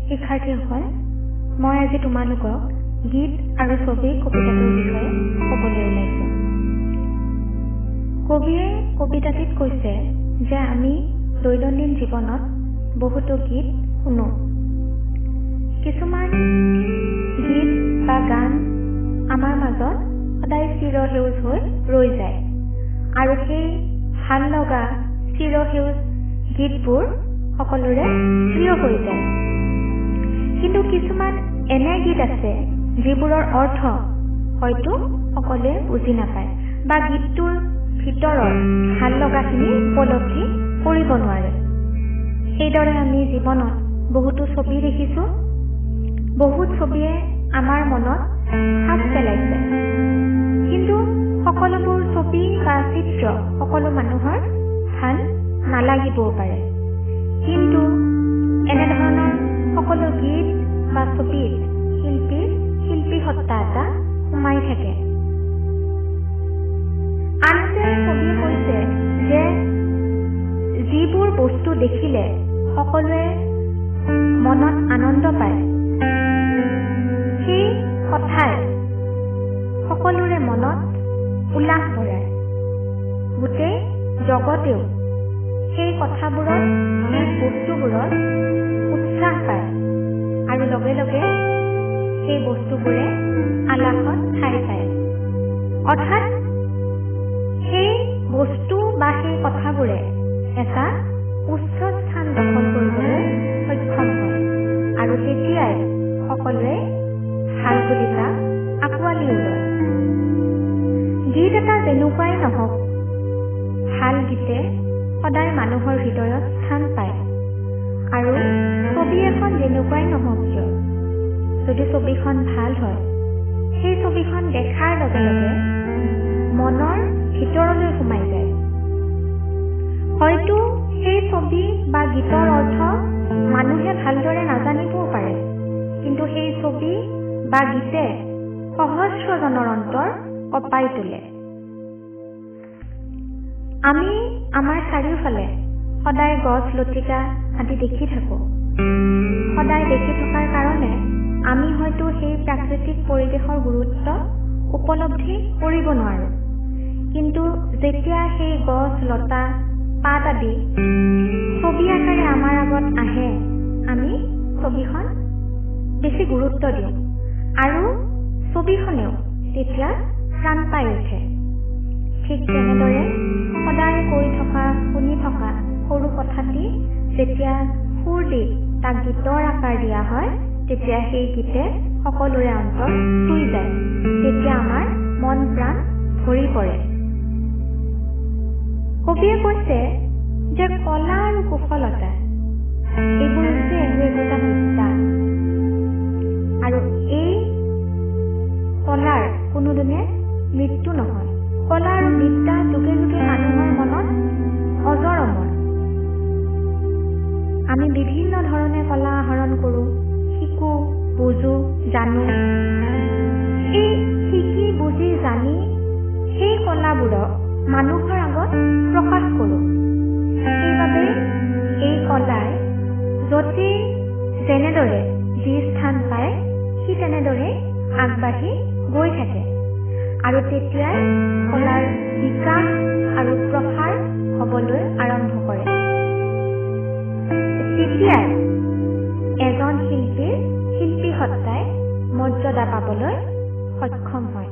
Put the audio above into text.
শিক্ষাৰ্থীসকল, মই আজি তোমালোকক গীত আৰু ছবিৰ কবিতাটোৰ বিষয়ে ক'বলৈ ওলাইছোঁ। কবিয়ে কবিতাটিত কৈছে যে আমি দৈনন্দিন জীৱনত বহুতো গীত শুনো। কিছুমান গীত বা গান আমাৰ মাজত সদায় চিৰসেউজ হৈ ৰৈ যায় আৰু সেই ভাল লগা চিৰসেউজ গীতবোৰ সকলোৰে প্ৰিয় হৈ যায়। কিন্তু কিছুমান এনে গীত আছে যিবোৰৰ অৰ্থ হয়তো সকলোৱে বুজি নাপায় বা গীতটোৰ ভিতৰৰ ভাল লগাখিনি উপলব্ধি কৰিব নোৱাৰে। সেইদৰে আমি জীৱনত বহুতো ছবি দেখিছোঁ। বহুত ছবিয়ে আমাৰ মনত সাজ পেলাইছে, কিন্তু সকলোবোৰ ছবি বা চিত্ৰ সকলো মানুহৰ ভাল নালাগিবও পাৰে। কিন্তু এনেধৰণৰ সকলো গীত বা ছবিত শিল্পী সত্তা এটা সোমাই থাকে। আনহাতে কবিয়ে কৈছে যে যিবোৰ বস্তু দেখিলে সকলোৱে মনত আনন্দ পায়, সেই কথাই সকলোৰে মনত উল্লাস ভৰায়। গোটেই জগতেও সেই কথাবোৰত, সেই বস্তুবোৰত উৎসাহ পায় আৰু লগে লগে সেই বস্তুবোৰে আলাসত ঠাই পায়। অৰ্থাৎ সেই বস্তু বা সেই কথাবোৰে এটা উচ্চ স্থান দখল কৰিবলৈ সক্ষম হয় আৰু তেতিয়াই সকলোৱে ভাল বুলি তাক আঁকোৱালি লয়। গীত এটা যেনেকুৱাই নহওক, ভাল গীতে সদায় মানুহৰ হৃদয়ত স্থান পায়। আৰু ছবি এখন যেনেকুৱাই নহওক কিয়, যদি ছবিখন ভাল হয়, সেই ছবিখন দেখাৰ লগে লগে মনৰ ভিতৰলৈ সোমাই যায়। হয়তো সেই ছবি বা গীতৰ অৰ্থ মানুহে ভালদৰে নাজানিবও পাৰে, কিন্তু সেই ছবি বা গীতে সহস্ৰজনৰ অন্তৰ কঁপাই তোলে। আমি আমাৰ চাৰিওফালে সদায় গছ লতিকা আদি দেখি থাকোঁ। সদায় দেখি থকাৰ কাৰণে আমি হয়তো সেই প্ৰাকৃতিক পৰিৱেশৰ গুৰুত্ব উপলব্ধি কৰিব নোৱাৰোঁ। কিন্তু যেতিয়া সেই গছ লতা পাত আদি ছবি আকাৰে আমাৰ আগত আহে, আমি ছবিখন বেছি গুৰুত্ব দিওঁ আৰু ছবিখনেও তেতিয়া প্ৰাণ পাই উঠে। ঠিক তেনেদৰে সদায় কৈ থকা, শুনি থকা সৰু কথাটি যেতিয়া সুৰ দি তাক গীতৰ আকাৰ দিয়া হয়, তেতিয়া সেই গীতে সকলোৰে অন্তৰ চুই যায়। তেতিয়া আমাৰ মন প্ৰাণ ভৰি পৰে। কবিয়ে কৈছে যে কলা আৰু কুশলতা এইবোৰ হৈছে একোটা বিদ্যা, আৰু এই কলাৰ কোনোদিনে মৃত্যু নহয়। কলা আৰু বিদ্যা যুগে যুগে মানুহৰ মনত অজৰ অমৰ। আমি বিভিন্ন ধৰণে কলা আহৰণ কৰোঁ, শিকো, বুজো, জানো। এই শিকি, বুজি, জানি সেই কলাবোৰক মানুহৰ আগত প্ৰকাশ কৰোঁ। সেইবাবে এই কলাই য'তেই যেনেদৰে যি স্থান পায়, সি তেনেদৰে আগবাঢ়ি গৈ থাকে আৰু তেতিয়াই কলাৰ বিকাশ আৰু প্ৰসাৰ হ'বলৈ আৰম্ভ কৰে। তেতিয়াই এজন শিল্পী সত্তাই মৰ্যাদা পাবলৈ সক্ষম হয়।